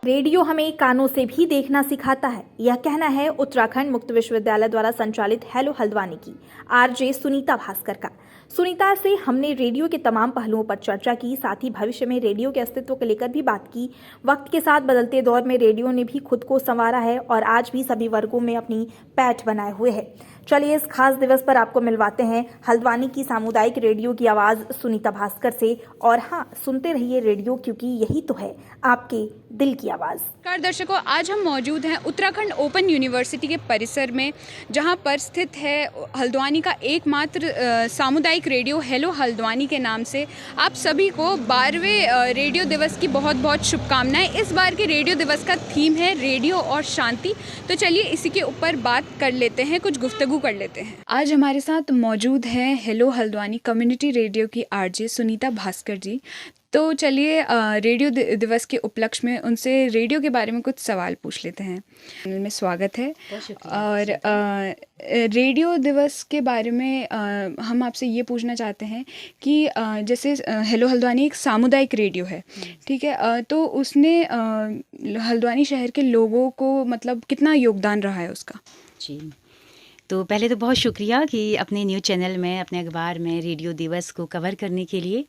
Radio हमें कानों से भी देखना सिखाता है, यह कहना है उत्तराखंड मुक्त विश्वविद्यालय द्वारा संचालित हेलो हल्द्वानी की आरजे सुनीता भास्कर का। सुनीता से हमने रेडियो के तमाम पहलुओं पर चर्चा की, साथ ही भविष्य में रेडियो के अस्तित्व को लेकर भी बात की। वक्त के साथ बदलते दौर में रेडियो ने भी खुद को संवारा है और आज भी सभी वर्गों में अपनी पैठ बनाए हुए है। चलिए इस खास दिवस पर आपको मिलवाते हैं हल्द्वानी की सामुदायिक रेडियो की आवाज़ सुनीता भास्कर से। और हाँ, सुनते रहिए रेडियो, क्योंकि यही तो है आपके दिल की आवाज़। नमस्कार दर्शकों, आज हम मौजूद हैं उत्तराखंड ओपन यूनिवर्सिटी के परिसर में, जहां पर स्थित है हल्द्वानी का एकमात्र सामुदायिक रेडियो हेलो हल्द्वानी के नाम से। आप सभी को 12वें रेडियो दिवस की बहुत बहुत शुभकामनाएं। इस बार के रेडियो दिवस का थीम है रेडियो और शांति। तो चलिए इसी के ऊपर बात कर लेते हैं, कुछ गुफ्तगू कर लेते हैं। आज हमारे साथ मौजूद हैं हेलो हल्द्वानी कम्युनिटी रेडियो की आरजे सुनीता भास्कर जी। तो चलिए रेडियो दिवस के उपलक्ष्य में उनसे रेडियो के बारे में कुछ सवाल पूछ लेते हैं। चैनल में स्वागत है। और रेडियो दिवस के बारे में हम आपसे ये पूछना चाहते हैं कि जैसे हेलो हल्द्वानी एक सामुदायिक रेडियो है, ठीक है, तो उसने हल्द्वानी शहर के लोगों को मतलब कितना योगदान रहा है उसका? जी, तो पहले तो बहुत शुक्रिया कि अपने न्यूज़ चैनल में, अपने अखबार में रेडियो दिवस को कवर करने के लिए,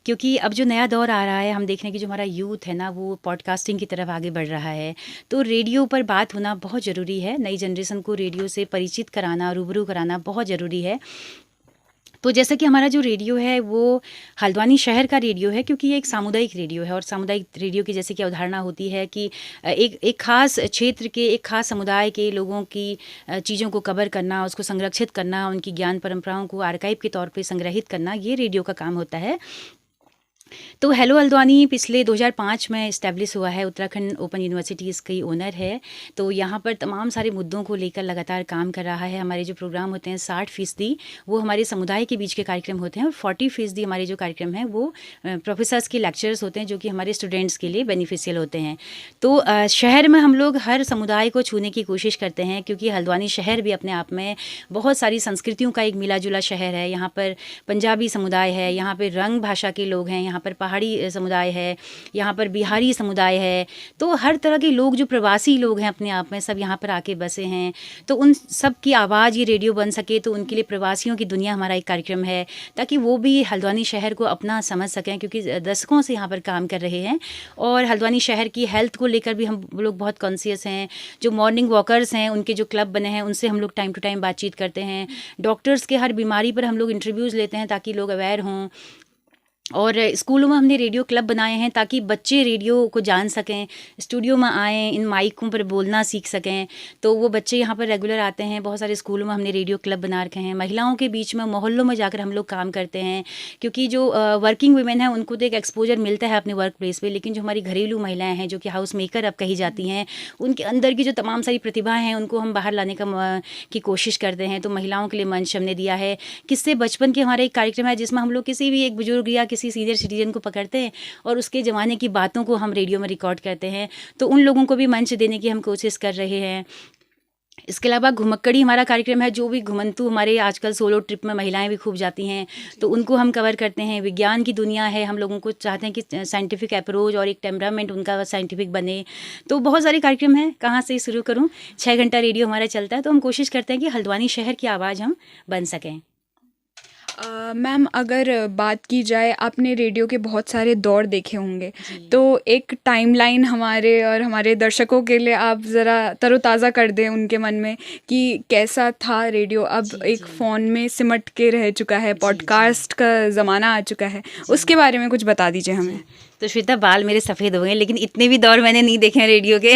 क्योंकि अब जो नया दौर आ रहा है, हम देख रहे हैं कि जो हमारा यूथ है ना, वो पॉडकास्टिंग की तरफ आगे बढ़ रहा है। तो रेडियो पर बात होना बहुत ज़रूरी है। नई जनरेशन को रेडियो से परिचित कराना, रूबरू कराना बहुत ज़रूरी है। तो जैसे कि हमारा जो रेडियो है वो हल्द्वानी शहर का रेडियो है, क्योंकि ये एक सामुदायिक रेडियो है। और सामुदायिक रेडियो की जैसे कि अवधारणा होती है कि एक खास क्षेत्र के, एक खास समुदाय के लोगों की चीज़ों को कवर करना, उसको संरक्षित करना, उनकी ज्ञान परंपराओं को आर्काइव के तौर पे संग्रहित करना, ये रेडियो का काम होता है। तो हेलो हल्द्वानी पिछले 2005 में इस्टेब्लिश हुआ है। उत्तराखंड ओपन यूनिवर्सिटी इसकी ओनर है। तो यहाँ पर तमाम सारे मुद्दों को लेकर लगातार काम कर रहा है। हमारे जो प्रोग्राम होते हैं 60% वो हमारे समुदाय के बीच के कार्यक्रम होते हैं, और 40% हमारे जो कार्यक्रम हैं वो प्रोफेसर्स के लेक्चर्स होते हैं, जो कि हमारे स्टूडेंट्स के लिए बेनिफिशियल होते हैं। तो शहर में हम लोग हर समुदाय को छूने की कोशिश करते हैं, क्योंकि हल्द्वानी शहर भी अपने आप में बहुत सारी संस्कृतियों का एक मिला जुला शहर है। यहाँ पर पंजाबी समुदाय है, यहाँ पर रंग भाषा के लोग हैं, यहाँ पर पहाड़ी समुदाय है, यहाँ पर बिहारी समुदाय है। तो हर तरह के लोग, जो प्रवासी लोग हैं अपने आप में, सब यहाँ पर आके बसे हैं। तो उन सब की आवाज़ ये रेडियो बन सके, तो उनके लिए प्रवासियों की दुनिया हमारा एक कार्यक्रम है, ताकि वो भी हल्द्वानी शहर को अपना समझ सकें, क्योंकि दशकों से यहाँ पर काम कर रहे हैं। और हल्द्वानी शहर की हेल्थ को लेकर भी हम लोग बहुत कॉन्शियस हैं। जो मॉर्निंग वॉकर्स हैं, उनके जो क्लब बने हैं, उनसे हम लोग टाइम टू टाइम बातचीत करते हैं। डॉक्टर्स के हर बीमारी पर हम लोग इंटरव्यूज़ लेते हैं, ताकि लोग अवेयर हों। और स्कूलों में हमने रेडियो क्लब बनाए हैं, ताकि बच्चे रेडियो को जान सकें, स्टूडियो में आएँ, इन माइकों पर बोलना सीख सकें। तो वो बच्चे यहाँ पर रेगुलर आते हैं। बहुत सारे स्कूलों में हमने रेडियो क्लब बना रखे हैं। महिलाओं के बीच में, मोहल्लों में जाकर हम लोग काम करते हैं, क्योंकि जो वर्किंग वुमेन हैं उनको तो एक एक्सपोजर मिलता है अपने वर्क प्लेस पर, लेकिन जो हमारी घरेलू महिलाएँ हैं, जो कि हाउस मेकर अब कही जाती हैं, उनके अंदर की जो तमाम सारी प्रतिभाएँ हैं, उनको हम बाहर लाने की कोशिश करते हैं। तो महिलाओं के लिए मंच हमने दिया है। किससे बचपन के हमारा एक कार्यक्रम है, जिसमें हम लोग किसी भी एक बुजुर्ग या किसी सीनियर सिटीजन को पकड़ते हैं और उसके ज़माने की बातों को हम रेडियो में रिकॉर्ड करते हैं। तो उन लोगों को भी मंच देने की हम कोशिश कर रहे हैं। इसके अलावा घुमक्कड़ी हमारा कार्यक्रम है, जो भी घुमंतू हमारे आजकल सोलो ट्रिप में महिलाएं भी खूब जाती हैं, तो उनको हम कवर करते हैं। विज्ञान की दुनिया है, हम लोगों को चाहते हैं कि साइंटिफिक अप्रोच और एक टेम्परामेंट उनका साइंटिफिक बने। तो बहुत सारे कार्यक्रम हैं, कहाँ से शुरू करूँ। 6 घंटा रेडियो हमारा चलता है। तो हम कोशिश करते हैं कि हल्द्वानी शहर की आवाज़ हम बन सकें। मैम, अगर बात की जाए, आपने रेडियो के बहुत सारे दौर देखे होंगे, तो एक टाइमलाइन हमारे और हमारे दर्शकों के लिए आप ज़रा तरोताज़ा कर दें उनके मन में कि कैसा था रेडियो। अब एक फ़ोन में सिमट के रह चुका है, पॉडकास्ट का ज़माना आ चुका है, उसके बारे में कुछ बता दीजिए हमें। तो श्वेता, बाल मेरे सफ़ेद हो गए, लेकिन इतने भी दौर मैंने नहीं देखे हैं रेडियो के।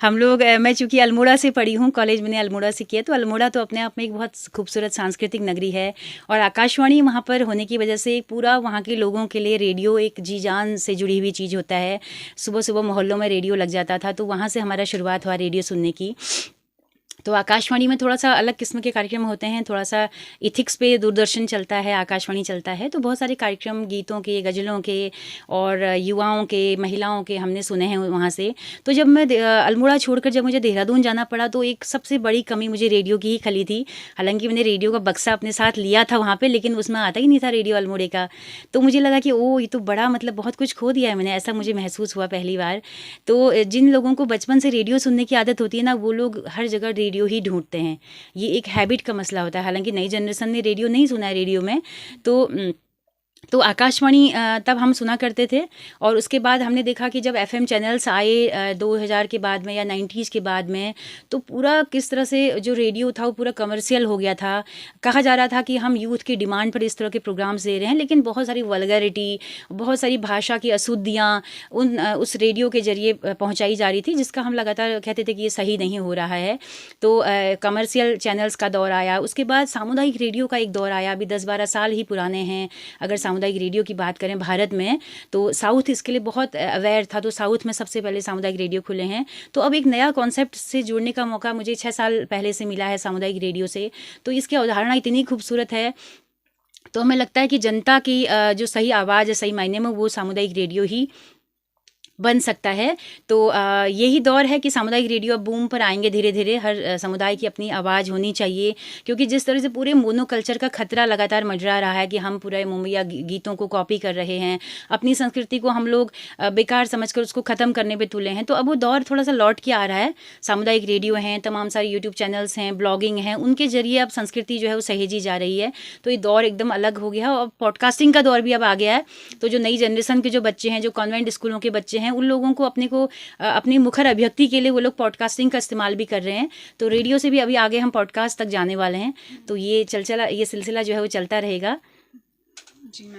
हम लोग, मैं चूँकि अल्मोड़ा से पढ़ी हूँ, कॉलेज मैंने अल्मोड़ा से किया, तो अल्मोड़ा तो अपने आप में एक बहुत खूबसूरत सांस्कृतिक नगरी है। और आकाशवाणी वहाँ पर होने की वजह से पूरा वहाँ के लोगों के लिए रेडियो एक जी जान से जुड़ी हुई चीज़ होता है। सुबह सुबह मोहल्लों में रेडियो लग जाता था, तो वहाँ से हमारा शुरुआत हुआ रेडियो सुनने की। तो आकाशवाणी में थोड़ा सा अलग किस्म के कार्यक्रम होते हैं, थोड़ा सा इथिक्स पे दूरदर्शन चलता है, आकाशवाणी चलता है, तो बहुत सारे कार्यक्रम गीतों के, गज़लों के और युवाओं के, महिलाओं के हमने सुने हैं वहाँ से। तो जब मैं अल्मोड़ा छोड़कर जब मुझे देहरादून जाना पड़ा तो एक सबसे बड़ी कमी मुझे रेडियो की ही खली थी। हालांकि मैंने रेडियो का बक्सा अपने साथ लिया था वहाँ पर, लेकिन उसमें आता ही नहीं था रेडियो अल्मोड़े का। तो मुझे लगा कि ओ ये तो बड़ा मतलब बहुत कुछ खो दिया है मैंने, ऐसा मुझे महसूस हुआ पहली बार। तो जिन लोगों को बचपन से रेडियो सुनने की आदत होती है ना, वो लोग हर जगह रेडियो ही ढूंढते हैं। ये एक हैबिट का मसला होता है। हालांकि नई जनरेशन ने रेडियो नहीं सुना है रेडियो में, तो आकाशवाणी तब हम सुना करते थे। और उसके बाद हमने देखा कि जब एफएम चैनल्स आए 2000 के बाद में या 90s के बाद में, तो पूरा किस तरह से जो रेडियो था वो पूरा कमर्शियल हो गया था। कहा जा रहा था कि हम यूथ की डिमांड पर इस तरह के प्रोग्राम्स दे रहे हैं, लेकिन बहुत सारी वल्गैरिटी, बहुत सारी भाषा की अशुद्धियाँ उस रेडियो के जरिए पहुँचाई जा रही थी, जिसका हम लगातार कहते थे कि ये सही नहीं हो रहा है। तो कमर्शियल चैनल्स का दौर आया, उसके बाद सामुदायिक रेडियो का एक दौर आया, अभी 10-12 साल ही पुराने हैं। अगर सामुदायिक रेडियो की बात करें भारत में, तो साउथ इसके लिए बहुत अवेयर था, तो साउथ में सबसे पहले सामुदायिक रेडियो खुले हैं। तो अब एक नया कॉन्सेप्ट से जुड़ने का मौका मुझे 6 साल पहले से मिला है सामुदायिक रेडियो से। तो इसकी अवधारणा इतनी खूबसूरत है, तो हमें लगता है कि जनता की जो सही आवाज़ है सही मायने में, वो सामुदायिक रेडियो ही बन सकता है। तो यही दौर है कि सामुदायिक रेडियो अब बूम पर आएंगे धीरे धीरे। हर समुदाय की अपनी आवाज़ होनी चाहिए, क्योंकि जिस तरह से पूरे मोनोकल्चर का खतरा लगातार मंडरा रहा है कि हम पूरे मुंबईया गीतों को कॉपी कर रहे हैं, अपनी संस्कृति को हम लोग बेकार समझकर उसको ख़त्म करने पे तुले हैं। तो अब वो दौर थोड़ा सा लौट के आ रहा है। सामुदायिक रेडियो हैं, तमाम सारे यूट्यूब चैनल्स हैं, ब्लॉगिंग हैं, उनके जरिए अब संस्कृति जो है वो सहेजी जा रही है। तो ये दौर एकदम अलग हो गया है और पॉडकास्टिंग का दौर भी अब आ गया है। तो जो नई जनरेशन के जो बच्चे हैं, जो कॉन्वेंट स्कूलों के बच्चे हैं, उन लोगों को अपनी मुखर अभिव्यक्ति के लिए वो लोग पॉडकास्टिंग का इस्तेमाल भी कर रहे हैं। तो रेडियो से भी अभी आगे हम पॉडकास्ट तक जाने वाले हैं। तो ये सिलसिला जो है वो चलता रहेगा। जी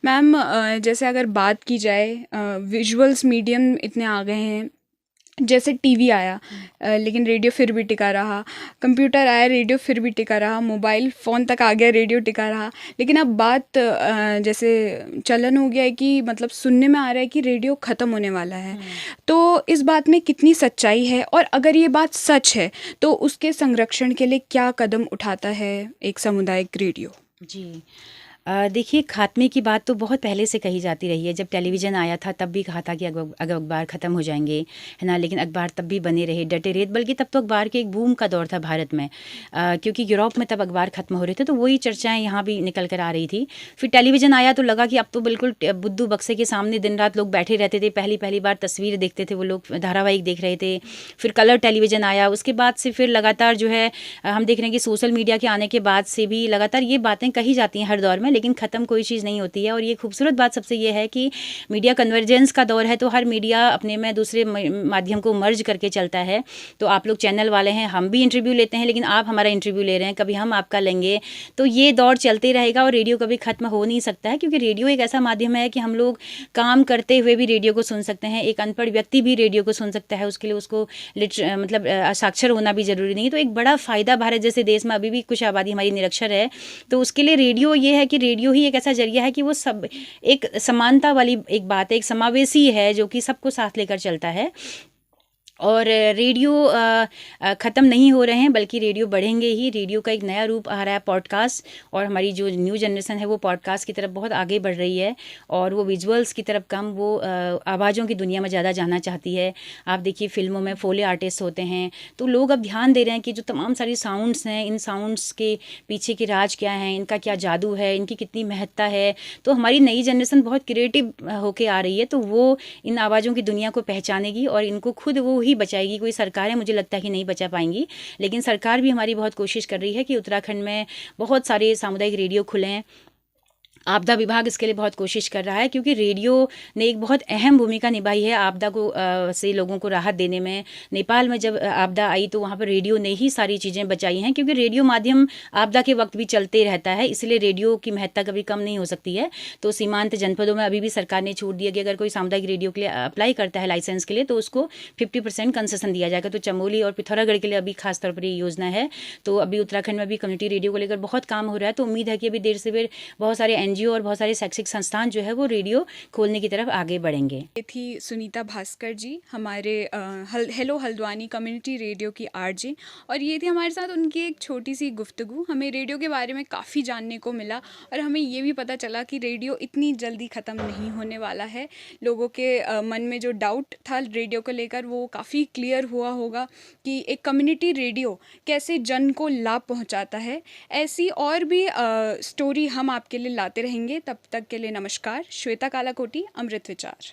मैम, जैसे अगर बात की जाए, विजुअल्स मीडियम इतने आ गए हैं, जैसे टीवी आया लेकिन रेडियो फिर भी टिका रहा, कंप्यूटर आया रेडियो फिर भी टिका रहा, मोबाइल फ़ोन तक आ गया रेडियो टिका रहा। लेकिन अब बात जैसे चलन हो गया है कि मतलब सुनने में आ रहा है कि रेडियो ख़त्म होने वाला है। तो इस बात में कितनी सच्चाई है, और अगर ये बात सच है तो उसके संरक्षण के लिए क्या कदम उठाता है एक सामुदायिक रेडियो? जी, देखिए, खात्मे की बात तो बहुत पहले से कही जाती रही है। जब टेलीविज़न आया था तब भी कहा था कि अखबार ख़त्म हो जाएंगे, है ना, लेकिन अखबार तब भी बने रहे डटे रहे। बल्कि तब तो अखबार के एक बूम का दौर था भारत में, क्योंकि यूरोप में तब अखबार ख़त्म हो रहे थे, तो वही चर्चाएं यहाँ भी निकल कर आ रही थी। फिर टेलीविज़न आया तो लगा कि अब तो बिल्कुल बुद्धू बक्से के सामने दिन रात लोग बैठे रहते थे। पहली बार तस्वीर देखते थे वो लोग, धारावाहिक देख रहे थे। फिर कलर टेलीविज़न आया, उसके बाद से फिर लगातार जो है हम देख रहे हैं कि सोशल मीडिया के आने के बाद से भी लगातार ये बातें कही जाती हैं हर दौर में, लेकिन ख़त्म कोई चीज़ नहीं होती है। और ये खूबसूरत बात सबसे ये है कि मीडिया कन्वर्जेंस का दौर है, तो हर मीडिया अपने में दूसरे माध्यम को मर्ज करके चलता है। तो आप लोग चैनल वाले हैं, हम भी इंटरव्यू लेते हैं, लेकिन आप हमारा इंटरव्यू ले रहे हैं, कभी हम आपका लेंगे। तो ये दौर चलते रहेगा और रेडियो कभी ख़त्म हो नहीं सकता है, क्योंकि रेडियो एक ऐसा माध्यम है कि हम लोग काम करते हुए भी रेडियो को सुन सकते हैं। एक अनपढ़ व्यक्ति भी रेडियो को सुन सकता है, उसके लिए उसको मतलब साक्षर होना भी ज़रूरी नहीं। तो एक बड़ा फ़ायदा, भारत जैसे देश में अभी भी कुछ आबादी हमारी निरक्षर है, तो उसके लिए रेडियो ये है कि रेडियो ही एक ऐसा जरिया है कि वो सब एक समानता वाली एक बात है, एक समावेशी है जो कि सबको साथ लेकर चलता है। और रेडियो ख़त्म नहीं हो रहे हैं, बल्कि रेडियो बढ़ेंगे ही। रेडियो का एक नया रूप आ रहा है पॉडकास्ट, और हमारी जो न्यू जनरेशन है वो पॉडकास्ट की तरफ बहुत आगे बढ़ रही है, और वो विजुअल्स की तरफ कम, वो आवाज़ों की दुनिया में ज़्यादा जाना चाहती है। आप देखिए फिल्मों में फोले आर्टिस्ट होते हैं, तो लोग अब ध्यान दे रहे हैं कि जो तमाम सारी साउंड्स हैं, इन साउंड्स के पीछे के राज क्या हैं, इनका क्या जादू है, इनकी कितनी महत्ता है। तो हमारी नई जनरेशन बहुत क्रिएटिव होके आ रही है, तो वो इन आवाज़ों की दुनिया को पहचानेगी और इनको खुद वो ही बचाएगी। कोई सरकारें मुझे लगता है कि नहीं बचा पाएंगी, लेकिन सरकार भी हमारी बहुत कोशिश कर रही है कि उत्तराखंड में बहुत सारे सामुदायिक रेडियो खुले हैं। आपदा विभाग इसके लिए बहुत कोशिश कर रहा है, क्योंकि रेडियो ने एक बहुत अहम भूमिका निभाई है आपदा को से लोगों को राहत देने में। नेपाल में जब आपदा आई तो वहाँ पर रेडियो ने ही सारी चीज़ें बचाई हैं, क्योंकि रेडियो माध्यम आपदा के वक्त भी चलते रहता है, इसलिए रेडियो की महत्ता कभी कम नहीं हो सकती है। तो सीमांत जनपदों में अभी भी सरकार ने छूट दी है कि अगर कोई सामुदायिक रेडियो के लिए अप्लाई करता है लाइसेंस के लिए, तो उसको 50% कंसेशन दिया जाएगा। तो चमोली और पिथौरागढ़ के लिए अभी खासतौर पर ये योजना है। तो अभी उत्तराखंड में भी कम्युनिटी रेडियो को लेकर बहुत काम हो रहा है। तो उम्मीद है कि अभी देर से देर बहुत सारे एनजीओ और बहुत सारे शैक्षिक संस्थान जो है वो रेडियो खोलने की तरफ आगे बढ़ेंगे। ये थी सुनीता भास्कर जी, हमारे हेलो हल्द्वानी कम्युनिटी रेडियो की आरजे, और ये थी हमारे साथ उनकी एक छोटी सी गुफ्तगू। हमें रेडियो के बारे में काफ़ी जानने को मिला और हमें ये भी पता चला कि रेडियो इतनी जल्दी ख़त्म नहीं होने वाला है। लोगों के मन में जो डाउट था रेडियो को लेकर वो काफ़ी क्लियर हुआ होगा कि एक कम्युनिटी रेडियो कैसे जन को लाभ पहुंचाता है। ऐसी और भी स्टोरी हम आपके लिए लाते रहेंगे। तब तक के लिए नमस्कार। श्वेता कालाकोटी, अमृत विचार।